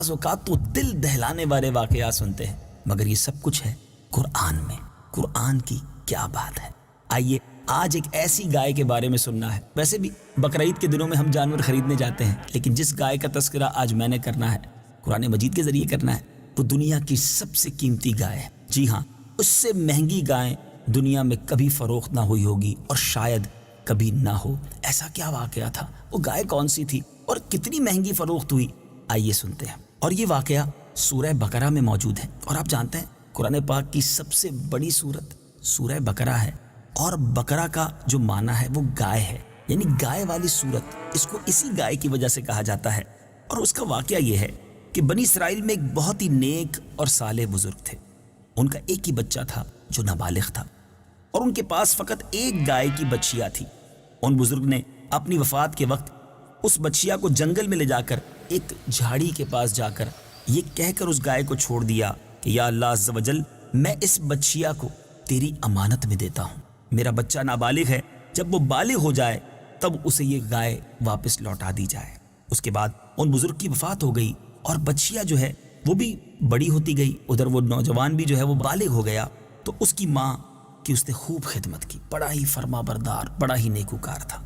بعض اوقات تو دل دہلانے والے واقعات سنتے ہیں، مگر یہ سب کچھ ہے قرآن میں۔ قرآن کی کیا بات ہے۔ آئیے آج ایک ایسی گائے کے بارے میں سننا ہے۔ ویسے بھی بقرعید کے دنوں میں ہم جانور خریدنے جاتے ہیں، لیکن جس گائے کا تذکرہ آج میں نے کرنا ہے، قرآن مجید کے ذریعے کرنا ہے، وہ دنیا کی سب سے قیمتی گائے ہے۔ جی ہاں، اس سے مہنگی گائے دنیا میں کبھی فروخت نہ ہوئی ہوگی اور شاید کبھی نہ ہو۔ ایسا کیا واقعہ تھا؟ وہ گائے کون سی تھی اور کتنی مہنگی فروخت ہوئی؟ آئیے سنتے ہیں۔ اور یہ واقعہ سورہ بقرہ میں موجود ہے، اور آپ جانتے ہیں قرآن پاک کی سب سے بڑی سورت سورہ بقرہ ہے، اور بقرہ کا جو معنی ہے وہ گائے ہے، یعنی گائے والی سورت۔ اس کو اسی گائے کی وجہ سے کہا جاتا ہے۔ اور اس کا واقعہ یہ ہے کہ بنی اسرائیل میں ایک بہت ہی نیک اور صالح بزرگ تھے۔ ان کا ایک ہی بچہ تھا جو نابالغ تھا، اور ان کے پاس فقط ایک گائے کی بچیا تھی۔ ان بزرگ نے اپنی وفات کے وقت اس بچیا کو جنگل میں لے جا کر ایک جھاڑی کے پاس جا کر یہ کہہ کر اس گائے کو چھوڑ دیا کہ یا اللہ عز و جل، میں اس بچیا کو تیری امانت میں دیتا ہوں۔ میرا بچہ نابالغ ہے، جب وہ بالغ ہو جائے تب اسے یہ گائے واپس لوٹا دی جائے۔ اس کے بعد ان بزرگ کی وفات ہو گئی، اور بچیا جو ہے وہ بھی بڑی ہوتی گئی، ادھر وہ نوجوان بھی جو ہے وہ بالغ ہو گیا۔ تو اس کی ماں کی اس نے خوب خدمت کی، بڑا ہی فرما بردار، بڑا ہی نیکوکار تھا۔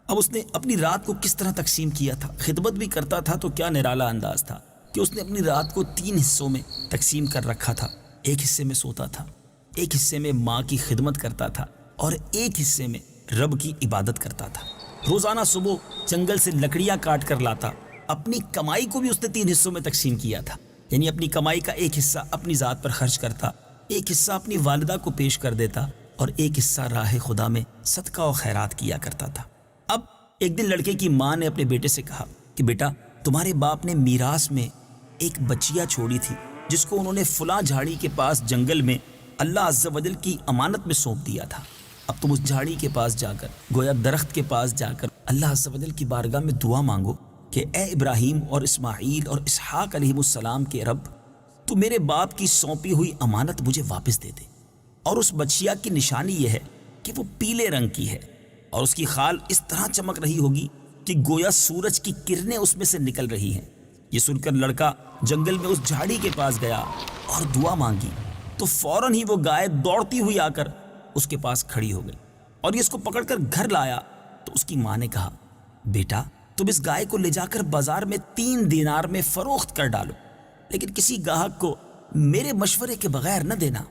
اب اس نے اپنی رات کو کس طرح تقسیم کیا تھا، خدمت بھی کرتا تھا تو کیا نرالا انداز تھا کہ اس نے اپنی رات کو 3 حصوں میں تقسیم کر رکھا تھا۔ ایک حصے میں سوتا تھا، ایک حصے میں ماں کی خدمت کرتا تھا، اور ایک حصے میں رب کی عبادت کرتا تھا۔ روزانہ صبح جنگل سے لکڑیاں کاٹ کر لاتا۔ اپنی کمائی کو بھی اس نے 3 حصوں میں تقسیم کیا تھا، یعنی اپنی کمائی کا ایک حصہ اپنی ذات پر خرچ کرتا، ایک حصہ اپنی والدہ کو پیش کر دیتا، اور ایک حصہ راہ خدا میں صدقہ و خیرات کیا کرتا تھا۔ اب ایک دن لڑکے کی ماں نے اپنے بیٹے سے کہا کہ بیٹا، تمہارے باپ نے میراث میں ایک بچیا چھوڑی تھی جس کو انہوں نے فلاں جھاڑی کے پاس جنگل میں اللہ عز و جل کی امانت میں سونپ دیا تھا۔ اب تم اس جھاڑی کے پاس جا کر، گویا درخت کے پاس جا کر اللہ عز و جل کی بارگاہ میں دعا مانگو کہ اے ابراہیم اور اسماعیل اور اسحاق علیہ السلام کے رب، تو میرے باپ کی سونپی ہوئی امانت مجھے واپس دے دے۔ اور اس بچیا کی نشانی یہ ہے کہ وہ پیلے رنگ کی ہے، اور اس کی خال اس طرح چمک رہی ہوگی کہ گویا سورج کی کرنیں اس میں سے نکل رہی ہیں۔ یہ سن کر لڑکا جنگل میں اس جھاڑی کے پاس گیا اور دعا مانگی، تو فوراً ہی وہ گائے دوڑتی ہوئی آ کر اس کے پاس کھڑی ہو گئی، اور یہ اس کو پکڑ کر گھر لایا۔ تو اس کی ماں نے کہا بیٹا، تم اس گائے کو لے جا کر بازار میں 3 دینار میں فروخت کر ڈالو، لیکن کسی گاہک کو میرے مشورے کے بغیر نہ دینا۔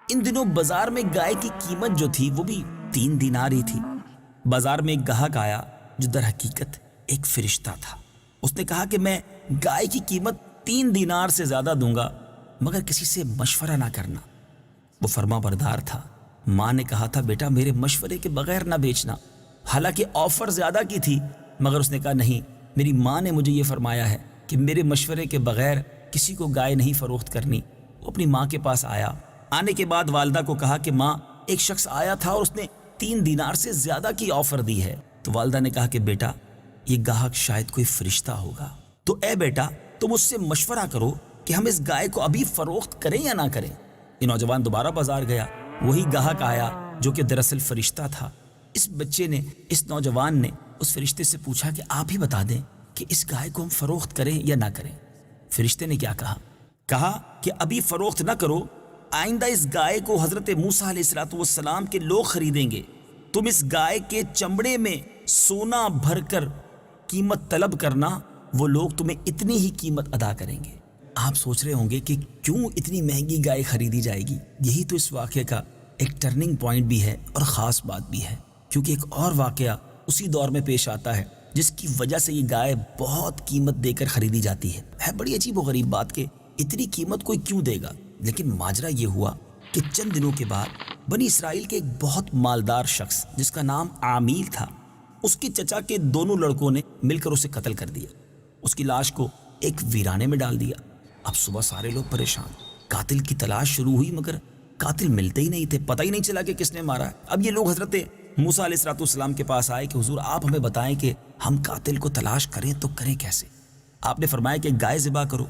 ان دنوں بازار میں گائے کی قیمت جو تھی وہ بھی 3 دینار ہی تھی۔ بازار میں ایک گاہک آیا جو در حقیقت ایک فرشتہ تھا۔ اس نے کہا کہ میں گائے کی قیمت 3 دینار سے زیادہ دوں گا، مگر کسی سے مشورہ نہ کرنا۔ وہ فرما بردار تھا۔ ماں نے کہا تھا بیٹا، میرے مشورے کے بغیر نہ بیچنا۔ حالانکہ آفر زیادہ کی تھی، مگر اس نے کہا نہیں، میری ماں نے مجھے یہ فرمایا ہے کہ میرے مشورے کے بغیر کسی کو گائے نہیں فروخت کرنی۔ وہ اپنی ماں کے پاس آیا۔ آنے کے بعد والدہ کو کہا کہ ماں، ایک شخص آیا تھا اور اس نے 3 دینار سے زیادہ کی آفر دی ہے۔ تو والدہ نے کہا کہ بیٹا، یہ گاہک شاید کوئی فرشتہ ہوگا، تو اے بیٹا، تم اس سے مشورہ کرو کہ ہم اس گائے کو ابھی فروخت کریں یا نہ کریں۔ یہ نوجوان دوبارہ بازار گیا، وہی گاہک آیا جو کہ دراصل فرشتہ تھا۔ اس بچے نے، اس نوجوان نے اس فرشتے سے پوچھا کہ آپ ہی بتا دیں کہ اس گائے کو ہم فروخت کریں یا نہ کریں۔ فرشتے نے کیا کہا؟ کہا کہ ابھی فروخت نہ کرو، آئندہ اس گائے کو حضرت موسیٰ علیہ السلام کے لوگ خریدیں گے۔ تم اس گائے کے چمڑے میں سونا بھر کر قیمت طلب کرنا، وہ لوگ تمہیں اتنی ہی قیمت ادا کریں گے۔ آپ سوچ رہے ہوں گے کہ کیوں اتنی مہنگی گائے خریدی جائے گی؟ یہی تو اس واقعے کا ایک ٹرننگ پوائنٹ بھی ہے اور خاص بات بھی ہے، کیونکہ ایک اور واقعہ اسی دور میں پیش آتا ہے جس کی وجہ سے یہ گائے بہت قیمت دے کر خریدی جاتی ہے بڑی عجیب و غریب بات کہ اتنی قیمت کوئی کیوں دے گا۔ لیکن ماجرا یہ ہوا کہ چند دنوں کے بعد بنی اسرائیل کے ایک بہت مالدار شخص جس کا نام عامیل تھا، اس کے چچا کے دونوں لڑکوں نے مل کر اسے قتل کر دیا۔ اس کی لاش کو ایک ویرانے میں ڈال دیا۔ اب صبح سارے لوگ پریشان، قاتل کی تلاش شروع ہوئی، مگر قاتل ملتے ہی نہیں تھے، پتہ ہی نہیں چلا کہ کس نے مارا ہے۔ اب یہ لوگ حضرت موسیٰ علیہ السلام کے پاس آئے کہ حضور آپ ہمیں بتائیں کہ ہم قاتل کو تلاش کریں تو کریں کیسے؟ آپ نے فرمایا کہ گائے ذبح کرو،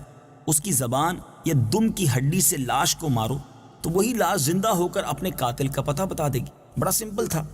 اس کی زبان یا دم کی ہڈی سے لاش کو مارو، تو وہی لاش زندہ ہو کر اپنے قاتل کا پتہ بتا دے گی۔ بڑا سمپل تھا،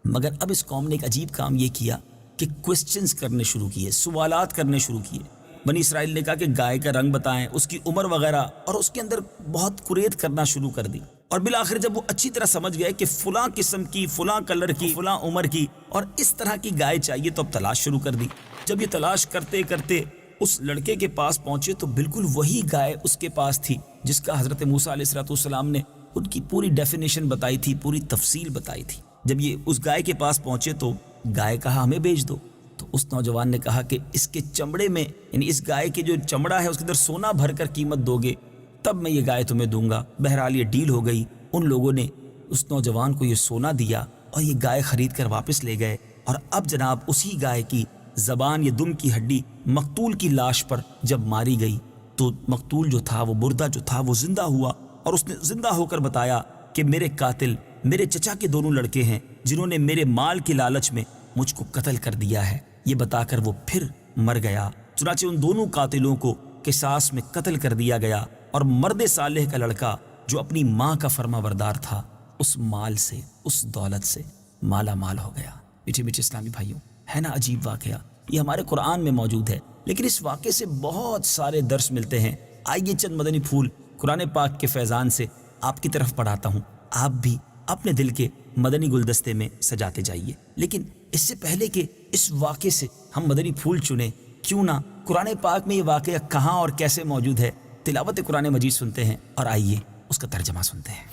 مگر اب اس قوم نے ایک عجیب کام یہ کیا کہ کوسچنز کرنے شروع کیے، سوالات کرنے شروع کیے۔ بنی اسرائیل نے کہا کہ گائے کا رنگ بتائیں، اس کی عمر وغیرہ، اور اس کے اندر بہت قریت کرنا شروع کر دی، اور بالآخر جب وہ اچھی طرح سمجھ گئے کہ فلاں قسم کی، فلاں کلر کی، فلاں عمر کی اور اس طرح کی گائے چاہیے، تو اب تلاش شروع کر دی۔ جب یہ تلاش کرتے کرتے اس لڑکے کے پاس پہنچے تو بالکل وہی گائے اس کے پاس تھی جس کا حضرت موسیٰ علیہ السلام نے ان کی پوری ڈیفینیشن بتائی تھی، پوری تفصیل بتائی تھی۔ جب یہ اس گائے کے پاس پہنچے تو گائے کہا ہمیں بیچ دو، تو اس نوجوان نے کہا کہ اس کے چمڑے میں، یعنی اس گائے کے جو چمڑا ہے اس کے اندر سونا بھر کر قیمت دو گے تب میں یہ گائے تمہیں دوں گا۔ بہرحال یہ ڈیل ہو گئی، ان لوگوں نے اس نوجوان کو یہ سونا دیا اور یہ گائے خرید کر واپس لے گئے، اور اب جناب اسی گائے کی زبان یا دم کی ہڈی مقتول کی لاش پر جب ماری گئی تو مقتول جو تھا، وہ مردہ جو تھا، وہ زندہ ہوا، اور اس نے زندہ ہو کر بتایا کہ میرے قاتل میرے چچا کے دونوں لڑکے ہیں جنہوں نے میرے مال کی لالچ میں مجھ کو قتل کر دیا ہے۔ یہ بتا کر وہ پھر مر گیا۔ چنانچہ ان دونوں قاتلوں کو قصاص میں قتل کر دیا گیا، اور مرد صالح کا لڑکا جو اپنی ماں کا فرما بردار تھا اس مال سے، اس دولت سے مالا مال ہو گیا۔ میٹھے میٹھے اسلامی بھائیوں، ہے نا عجیب واقعہ؟ یہ ہمارے قرآن میں موجود ہے، لیکن اس واقعے سے بہت سارے درس ملتے ہیں۔ آئیے چند مدنی پھول قرآن پاک کے فیضان سے آپ کی طرف پڑھاتا ہوں، آپ بھی اپنے دل کے مدنی گلدستے میں سجاتے جائیے۔ لیکن اس سے پہلے کہ اس واقعے سے ہم مدنی پھول چنیں، کیوں نہ قرآن پاک میں یہ واقعہ کہاں اور کیسے موجود ہے، تلاوت قرآن مجید سنتے ہیں، اور آئیے اس کا ترجمہ سنتے ہیں۔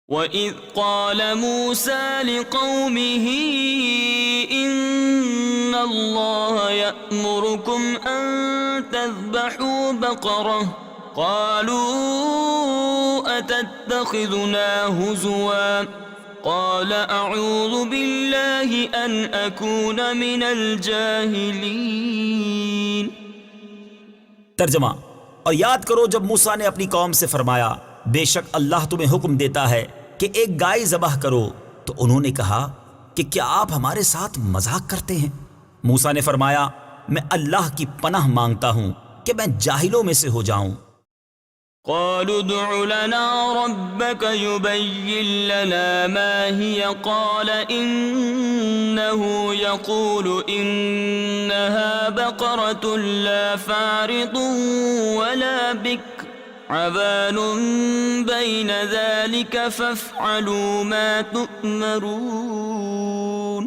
وَإِذْ قَالَ مُوسَىٰ لِقَوْمِهِ إِنَّ اللَّهَ يَأْمُرُكُمْ أَن تَذْبَحُوا بَقَرَةً قَالُوا أَتَتَّخِذُنَا هُزُوًا قَالَ أَعُوذُ بِاللَّهِ أَنْ أَكُونَ مِنَ الْجَاهِلِينَ۔ ترجمہ: اور یاد کرو جب موسیٰ نے اپنی قوم سے فرمایا بے شک اللہ تمہیں حکم دیتا ہے کہ ایک گائے ذبح کرو، تو انہوں نے کہا کہ کیا آپ ہمارے ساتھ مذاق کرتے ہیں؟ موسیٰ نے فرمایا میں اللہ کی پناہ مانگتا ہوں کہ میں جاہلوں میں سے ہو جاؤں۔ قالوا ادع لنا ربك يبين لنا ما هي قال إنه يقول إنها بقرة لا فارض ولا بكر عبان بين ذلك فافعلوا ما تؤمرون۔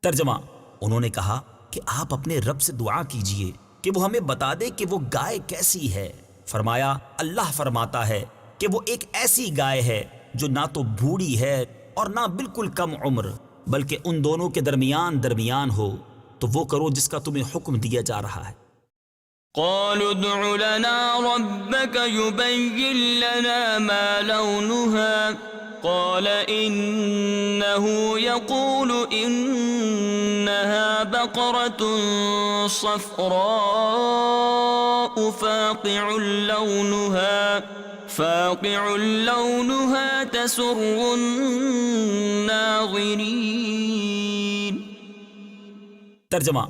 ترجمہ: انہوں نے کہا کہ آپ اپنے رب سے دعا کیجئے کہ وہ ہمیں بتا دے کہ وہ گائے کیسی ہے۔ فرمایا اللہ فرماتا ہے کہ وہ ایک ایسی گائے ہے جو نہ تو بوڑھی ہے اور نہ بالکل کم عمر، بلکہ ان دونوں کے درمیان ہو، تو وہ کرو جس کا تمہیں حکم دیا جا رہا ہے۔ قالوا ادع لنا ربك يبين لنا ما لونها قال إنه يقول إنها بقرة صفراء فاقع لونها تسر الناظرين۔ ترجمہ: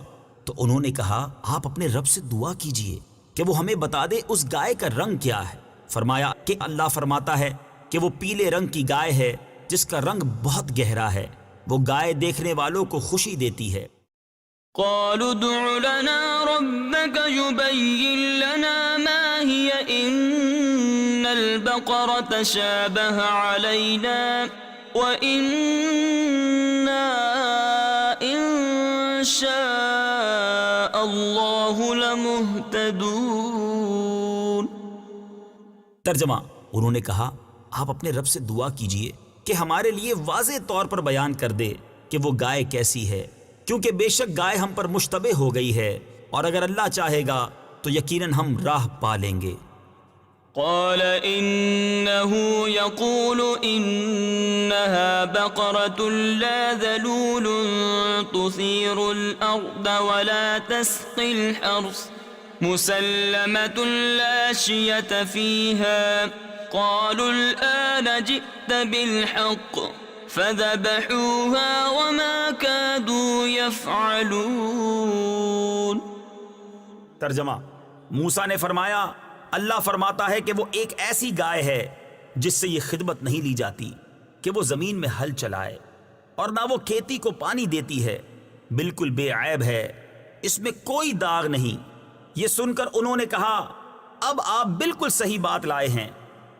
تو انہوں نے کہا آپ اپنے رب سے دعا کیجئے کہ وہ ہمیں بتا دے اس گائے کا رنگ کیا ہے۔ فرمایا کہ اللہ فرماتا ہے کہ وہ پیلے رنگ کی گائے ہے جس کا رنگ بہت گہرا ہے، وہ گائے دیکھنے والوں کو خوشی دیتی ہے۔ قالوا ادع لنا ربك يبين لنا ما هي إن البقرة شابه علينا وإنا إن شاء الله لمهتدون۔ ترجمہ: انہوں نے کہا آپ اپنے رب سے دعا کیجئے کہ ہمارے لیے واضح طور پر بیان کر دے کہ وہ گائے کیسی ہے، کیونکہ بے شک گائے ہم پر مشتبہ ہو گئی ہے، اور اگر اللہ چاہے گا تو یقیناً ہم راہ پا لیں گے۔ قال إنه يقول إنها بقرة لا ذلول تثير الأرض ولا تسقي الحرث مسلمة لا شية فيها قالوا الآن جئت بالحق فذبحوها وما كادوا يفعلون۔ ترجمہ: موسیٰ نے فرمایا اللہ فرماتا ہے کہ وہ ایک ایسی گائے ہے جس سے یہ خدمت نہیں لی جاتی کہ وہ زمین میں ہل چلائے، اور نہ وہ کھیتی کو پانی دیتی ہے، بالکل بے عیب ہے، اس میں کوئی داغ نہیں۔ یہ سن کر انہوں نے کہا اب آپ بالکل صحیح بات لائے ہیں۔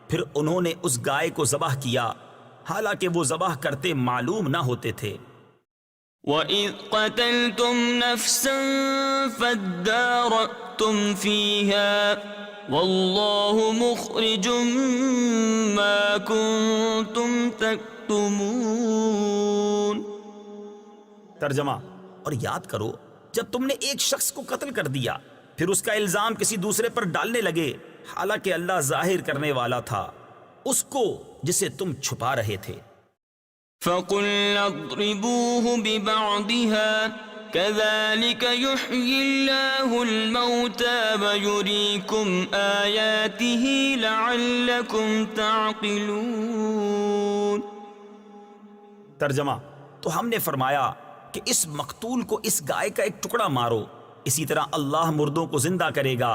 پھر انہوں نے اس گائے کو ذبح کیا، حالانکہ وہ ذبح کرتے معلوم نہ ہوتے تھے۔ وَإِذْ قَتَلْتُمْ نَفْسًا فَادَّارَأْتُمْ فِيهَا وَاللَّهُ مُخْرِجٌ مَا كُنْتُمْ تَكْتُمُونَ۔ ترجمہ، اور یاد کرو جب تم نے ایک شخص کو قتل کر دیا، پھر اس کا الزام کسی دوسرے پر ڈالنے لگے، حالانکہ اللہ ظاہر کرنے والا تھا اس کو جسے تم چھپا رہے تھے۔ فَقُلْنَا اضْرِبُوهُ بِبَعْضِهَا كَذَلِكَ يُحْيِي اللَّهُ الْمَوْتَى وَيُرِيكُمْ آيَاتِهِ لَعَلَّكُمْ تَعْقِلُونَ۔ ترجمہ، تو ہم نے فرمایا کہ اس مقتول کو اس گائے کا ایک ٹکڑا مارو، اسی طرح اللہ مردوں کو زندہ کرے گا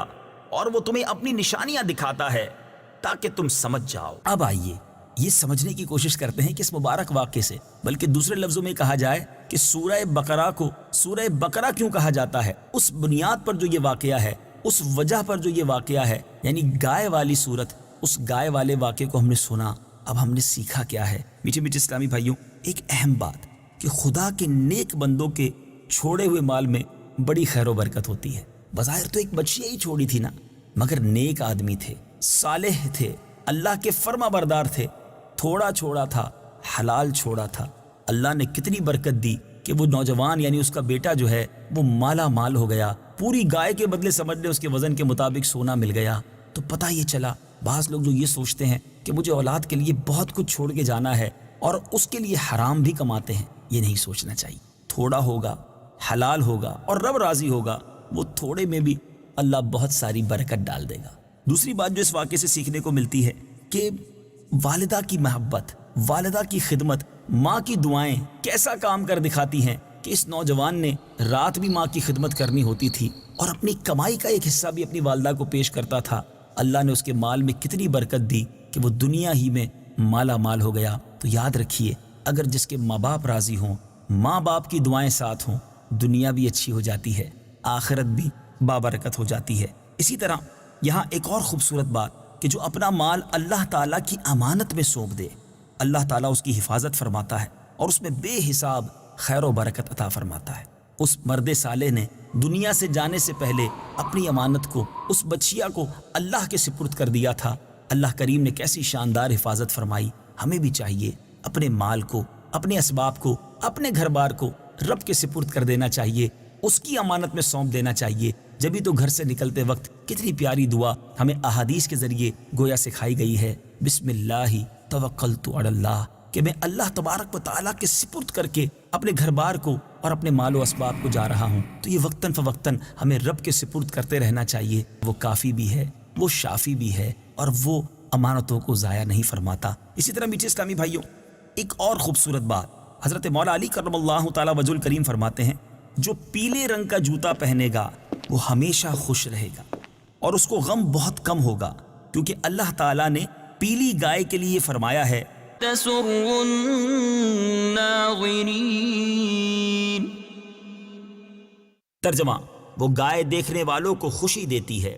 اور وہ تمہیں اپنی نشانیاں دکھاتا ہے تاکہ تم سمجھ جاؤ۔ اب آئیے یہ سمجھنے کی کوشش کرتے ہیں کہ اس مبارک واقعے سے، بلکہ دوسرے لفظوں میں کہا جائے کہ سورہ بقرہ کو سورہ بقرہ کیوں کہا جاتا ہے، اس بنیاد پر جو یہ واقعہ ہے، اس وجہ پر جو یہ واقعہ ہے، یعنی گائے والی صورت، اس گائے والے واقعے کو ہم نے سنا۔ اب ہم نے سیکھا کیا ہے؟ میٹھے میٹھے اسلامی بھائیوں، ایک اہم بات کہ خدا کے نیک بندوں کے چھوڑے ہوئے مال میں بڑی خیر و برکت ہوتی ہے۔ بظاہر تو ایک بچیاں ہی چھوڑی تھی نا، مگر نیک آدمی تھے، صالح تھے، اللہ کے فرما بردار تھے، تھوڑا چھوڑا تھا، حلال چھوڑا تھا۔ اللہ نے کتنی برکت دی کہ وہ نوجوان یعنی اس کا بیٹا جو ہے وہ مالا مال ہو گیا، پوری گائے کے بدلے سمجھ لے اس کے وزن کے مطابق سونا مل گیا۔ تو پتہ یہ چلا بعض لوگ جو یہ سوچتے ہیں کہ مجھے اولاد کے لیے بہت کچھ چھوڑ کے جانا ہے اور اس کے لیے حرام بھی کماتے ہیں، یہ نہیں سوچنا چاہیے۔ تھوڑا ہوگا، حلال ہوگا اور رب راضی ہوگا، وہ تھوڑے میں بھی اللہ بہت ساری برکت ڈال دے گا۔ دوسری بات جو اس واقعے سے سیکھنے کو ملتی ہے کہ والدہ کی محبت، والدہ کی خدمت، ماں کی دعائیں کیسا کام کر دکھاتی ہیں کہ اس نوجوان نے رات بھی ماں کی خدمت کرنی ہوتی تھی اور اپنی کمائی کا ایک حصہ بھی اپنی والدہ کو پیش کرتا تھا۔ اللہ نے اس کے مال میں کتنی برکت دی کہ وہ دنیا ہی میں مالا مال ہو گیا۔ تو یاد رکھیے، اگر جس کے ماں باپ راضی ہوں، ماں باپ کی دعائیں ساتھ ہوں، دنیا بھی اچھی ہو جاتی ہے، آخرت بھی بابرکت ہو جاتی ہے۔ اسی طرح یہاں ایک اور خوبصورت بات کہ جو اپنا مال اللہ تعالیٰ کی امانت میں سونپ دے، اللہ تعالیٰ اس کی حفاظت فرماتا ہے اور اس میں بے حساب خیر و برکت عطا فرماتا ہے۔ اس مرد صالح نے دنیا سے جانے سے پہلے اپنی امانت کو، اس بچیا کو اللہ کے سپرد کر دیا تھا۔ اللہ کریم نے کیسی شاندار حفاظت فرمائی۔ ہمیں بھی چاہیے اپنے مال کو، اپنے اسباب کو، اپنے گھر بار کو رب کے سپرد کر دینا چاہیے، اس کی امانت میں سونپ دینا چاہیے۔ جبھی تو گھر سے نکلتے وقت کتنی پیاری دعا ہمیں احادیث کے ذریعے گویا سکھائی گئی ہے، بسم اللہ توکلت علی اللہ، کہ میں اللہ تبارک و تعالیٰ کے سپرد کر کے اپنے گھر بار کو اور اپنے مال و اسباب کو جا رہا ہوں۔ تو یہ وقتاً فوقتاً ہمیں رب کے سپرد کرتے رہنا چاہیے۔ وہ کافی بھی ہے، وہ شافی بھی ہے اور وہ امانتوں کو ضائع نہیں فرماتا۔ اسی طرح میٹھے اسلامی بھائیوں، ایک اور خوبصورت بات حضرت مولا علی کرم اللہ تعالیٰ وجہ الکریم فرماتے ہیں، جو پیلے رنگ کا جوتا پہنے گا وہ ہمیشہ خوش رہے گا اور اس کو غم بہت کم ہوگا، کیونکہ اللہ تعالیٰ نے پیلی گائے کے لیے فرمایا ہے تسر الناظرین۔ ترجمہ، وہ گائے دیکھنے والوں کو خوشی دیتی ہے۔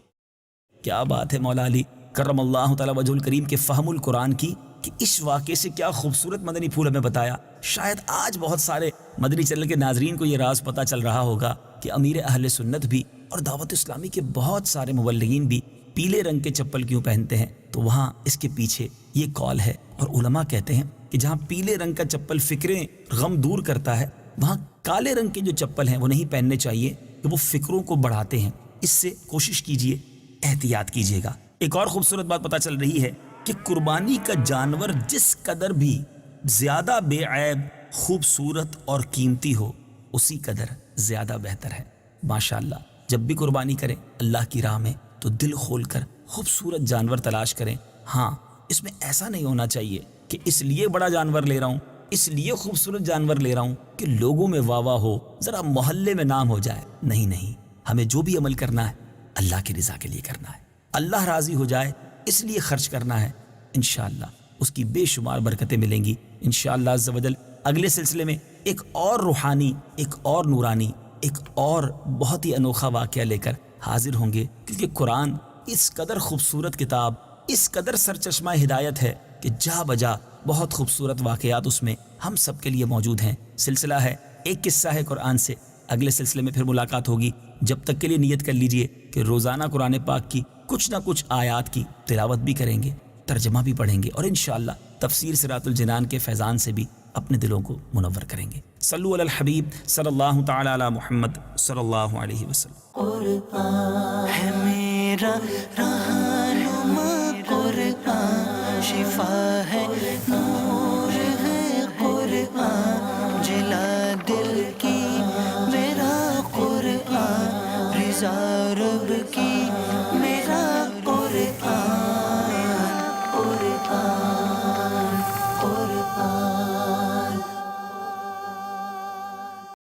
کیا بات ہے مولا علی کرم اللہ تعالیٰ وجہ الکریم کے فہم القرآن کی، کہ اس واقعے سے کیا خوبصورت مدنی پھول ہمیں بتایا۔ شاید آج بہت سارے مدنی چینل کے ناظرین کو یہ راز پتہ چل رہا ہوگا کہ امیر اہل سنت بھی اور دعوت اسلامی کے بہت سارے مبلغین بھی پیلے رنگ کے چپل کیوں پہنتے ہیں۔ تو وہاں اس کے پیچھے یہ قول ہے، اور علماء کہتے ہیں کہ جہاں پیلے رنگ کا چپل فکریں غم دور کرتا ہے، وہاں کالے رنگ کے جو چپل ہیں وہ نہیں پہننے چاہیے کہ وہ فکروں کو بڑھاتے ہیں۔ اس سے کوشش کیجئے، احتیاط کیجئے گا۔ ایک اور خوبصورت بات پتہ چل رہی ہے کہ قربانی کا جانور جس قدر بھی زیادہ بے عیب، خوبصورت اور قیمتی ہو، اسی قدر زیادہ بہتر ہے۔ ماشاءاللہ، جب بھی قربانی کریں اللہ کی راہ میں تو دل کھول کر خوبصورت جانور تلاش کریں۔ ہاں، اس میں ایسا نہیں ہونا چاہیے کہ اس لیے بڑا جانور لے رہا ہوں، اس لیے خوبصورت جانور لے رہا ہوں کہ لوگوں میں واہ واہ ہو، ذرا محلے میں نام ہو جائے۔ نہیں، ہمیں جو بھی عمل کرنا ہے اللہ کی رضا کے لیے کرنا ہے، اللہ راضی ہو جائے اس لیے خرچ کرنا ہے۔ انشاءاللہ اس کی بے شمار برکتیں ملیں گی۔ انشاءاللہ عز و جل اگلے سلسلے میں ایک اور روحانی، ایک اور نورانی، ایک اور بہت ہی انوکھا واقعہ لے کر حاضر ہوں گے، کیونکہ قرآن اس قدر خوبصورت کتاب، اس قدر سرچشمہ ہدایت ہے کہ جا بجا بہت خوبصورت واقعات اس میں ہم سب کے لیے موجود ہیں۔ سلسلہ ہے ایک قصہ ہے قرآن سے، اگلے سلسلے میں پھر ملاقات ہوگی۔ جب تک کے لیے نیت کر لیجئے کہ روزانہ قرآن پاک کی کچھ نہ کچھ آیات کی تلاوت بھی کریں گے، ترجمہ بھی پڑھیں گے، اور انشاءاللہ تفسیر صراط الجنان کے فیضان سے بھی اپنے دلوں کو منور کریں گے۔ صلو علی الحبیب صلی اللہ تعالی علی محمد صلی اللہ علیہ وسلم۔ قرآن ہے میرا رہنما، قرآن شفا ہے